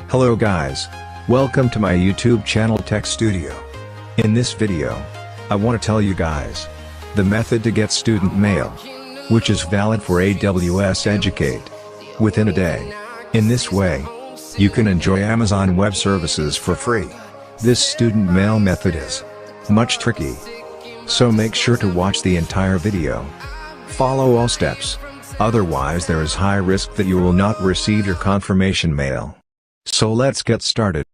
Hello guys. Welcome to my YouTube channel Tech Studio. In this video, I want to tell you guys the method to get student mail, which is valid for AWS Educate, within a day. In this way, you can enjoy Amazon Web Services for free. This student mail method is much tricky, so make sure to watch the entire video. Follow all steps, otherwise there is high risk that you will not receive your confirmation mail. So let's get started.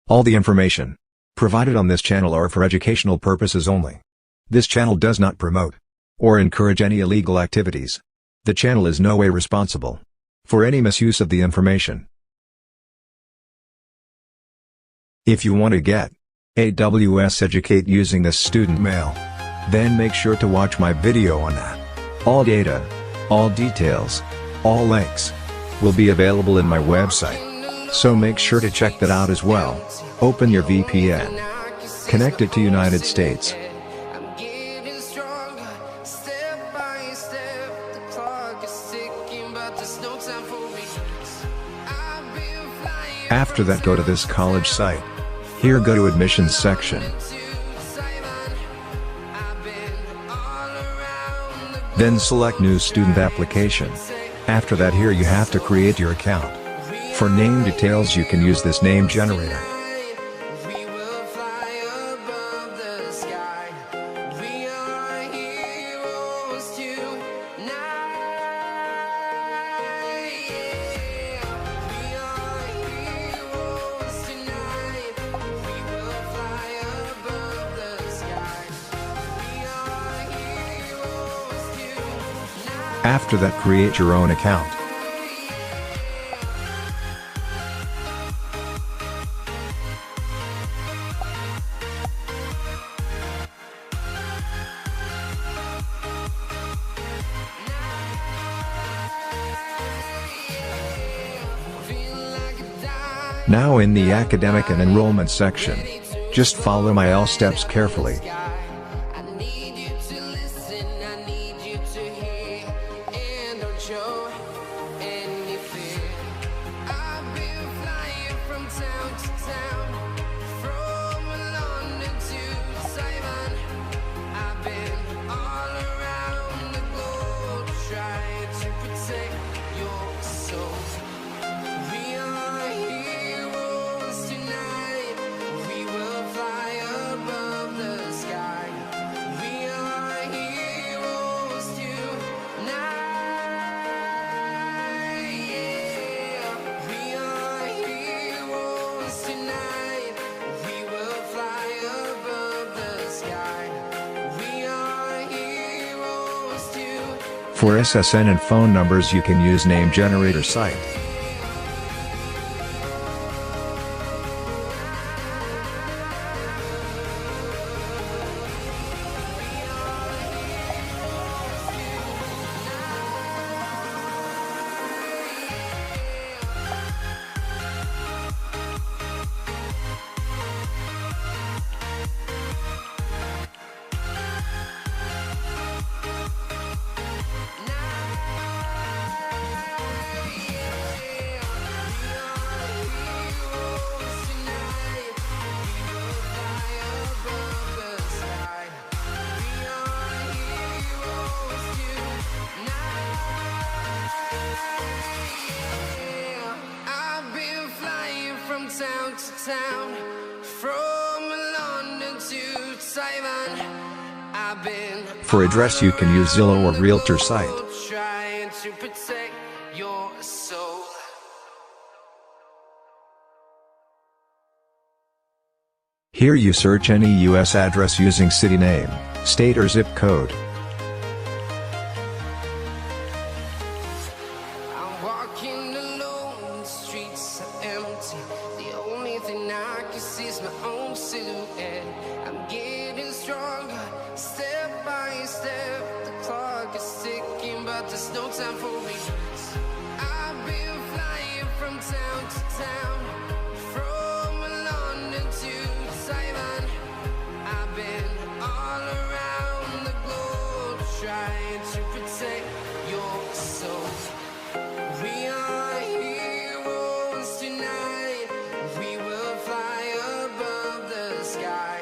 All the information provided on this channel are for educational purposes only. This channel does not promote or encourage any illegal activities. The channel is no way responsible for any misuse of the information. If you want to get AWS Educate using this student mail, then make sure to watch my video on that. All data, all details, all links will be available in my website. So make sure to check that out as well. Open your VPN. Connect it to United States. After that, go to this college site. Here go to admissions section. Then select new student application. After that, here you have to create your account. For name details you can use this name generator. After that, create your own account. Now in the academic and enrollment section, just follow my all steps carefully. For SSN and phone numbers you can use name generator site. Town to town, from London to Taiwan. I've been For address you can use Zillow or Realtor site. trying to protect your soul. Here you search any US address using city name, state or zip code. I'm walking alone, the streets are empty. The only thing I can see is my own silhouette. I'm getting stronger, step by step. The clock is ticking, but there's no time for me. I've been flying from town to town, from London to Taiwan. I've been all around the globe. trying to protect your soul. We are heroes tonight. We will fly above the sky.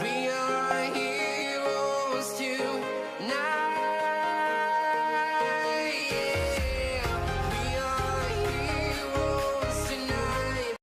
We are heroes tonight. Yeah. We are heroes tonight.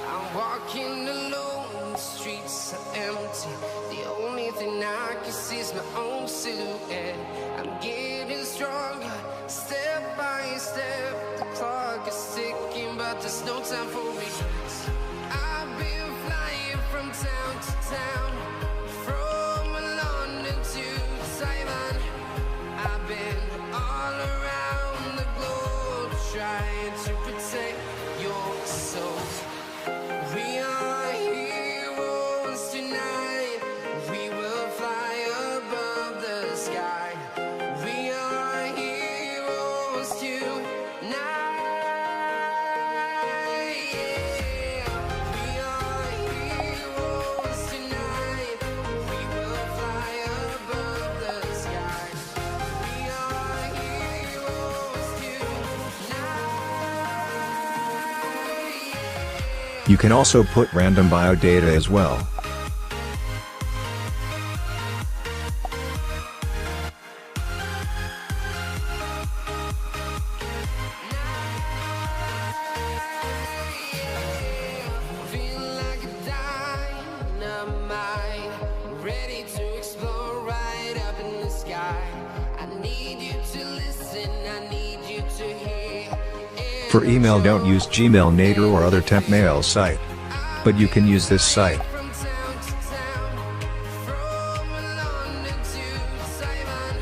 I'm walking alone, the streets are empty. The only thing I can see is my own silhouette. I'm getting stronger, step by step. The clock is ticking, but there's no time for regrets. I've been flying from town to town, from London to Taiwan. I've been all around the globe, trying to protect your soul. We are heroes tonight. We will fly above the sky. We are heroes tonight. Yeah. We are heroes tonight. We will fly above the sky. We are heroes tonight. Yeah. You can also put random bio data as well. Feel like a dynamite, ready to explode right up in the sky. I need you to listen, I need you to hear. For email, don't use Gmail, Nader or other temp mail site. But you can use this site. From town to town, from London to Taiwan.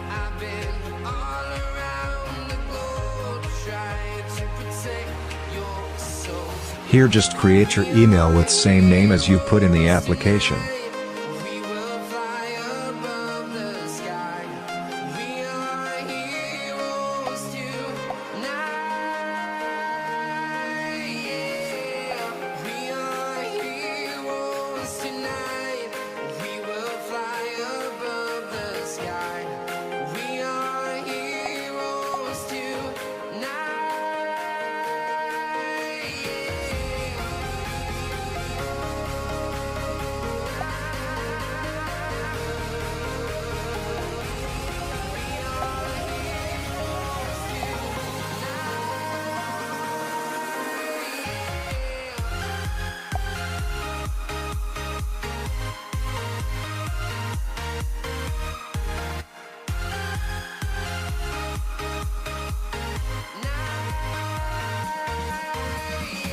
I've been all around the globe, trying to protect your soul. Here, just create your email with same name as you put in the application. We will fly above the sky. We are heroes tonight. Yeah. We are heroes tonight. We will fly above the sky. We are heroes tonight.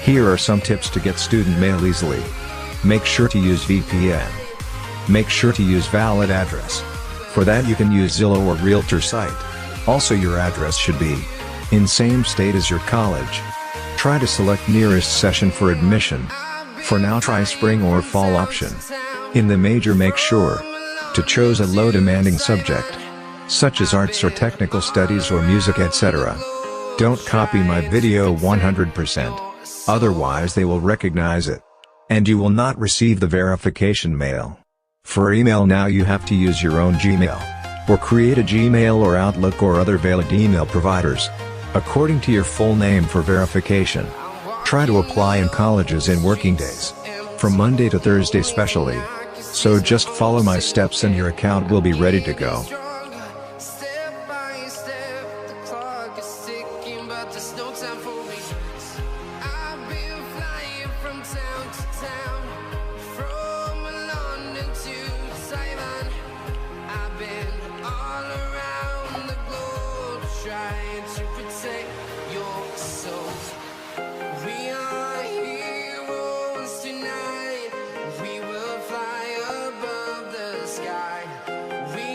Here are some tips to get student mail easily. Make sure to use VPN. Make sure to use valid address. For that you can use Zillow or Realtor site. Also, your address should be in same state as your college. Try to select nearest session for admission. For now, try spring or fall option. In the major, make sure to choose a low demanding subject, such as arts or technical studies or music, etc. Don't copy my video 100%. Otherwise they will recognize it, and you will not receive the verification mail. For email now, you have to use your own Gmail, or create a Gmail or Outlook or other valid email providers, according to your full name for verification. Try to apply in colleges in working days, from Monday to Thursday especially. So just follow my steps and your account will be ready to go. Step by step, the clock is ticking, but there's no time for regrets. I've been flying from town to town, from London to Taiwan. I've been all around the globe, trying to protect your soul. We are heroes tonight. We will fly above the sky. We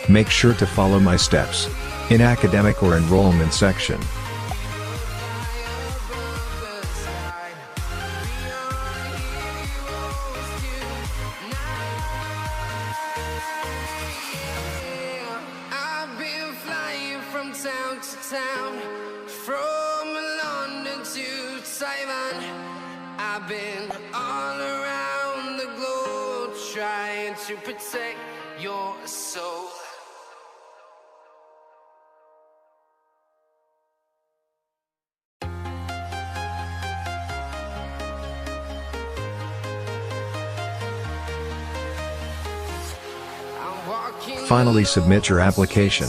Make sure to follow my steps in academic or enrollment section. I've been flying from town to town, from London to Taiwan. I've been all around the globe trying to protect your soul. Finally, submit your application.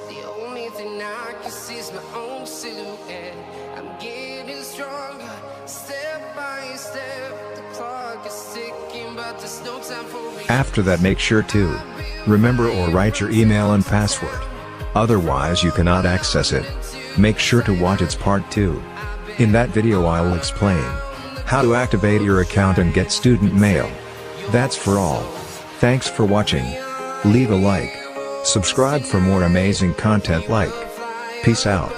The only thing I can see is my own silhouette. I'm getting stronger, step by step. The clock is ticking, but there's no time for me. After that, make sure to remember or write your email and password. Otherwise you cannot access it. Make sure to watch its part 2. In that video I will explain how to activate your account and get student mail. That's for all. Thanks for watching. Leave a like. Subscribe for more amazing content like. Peace out.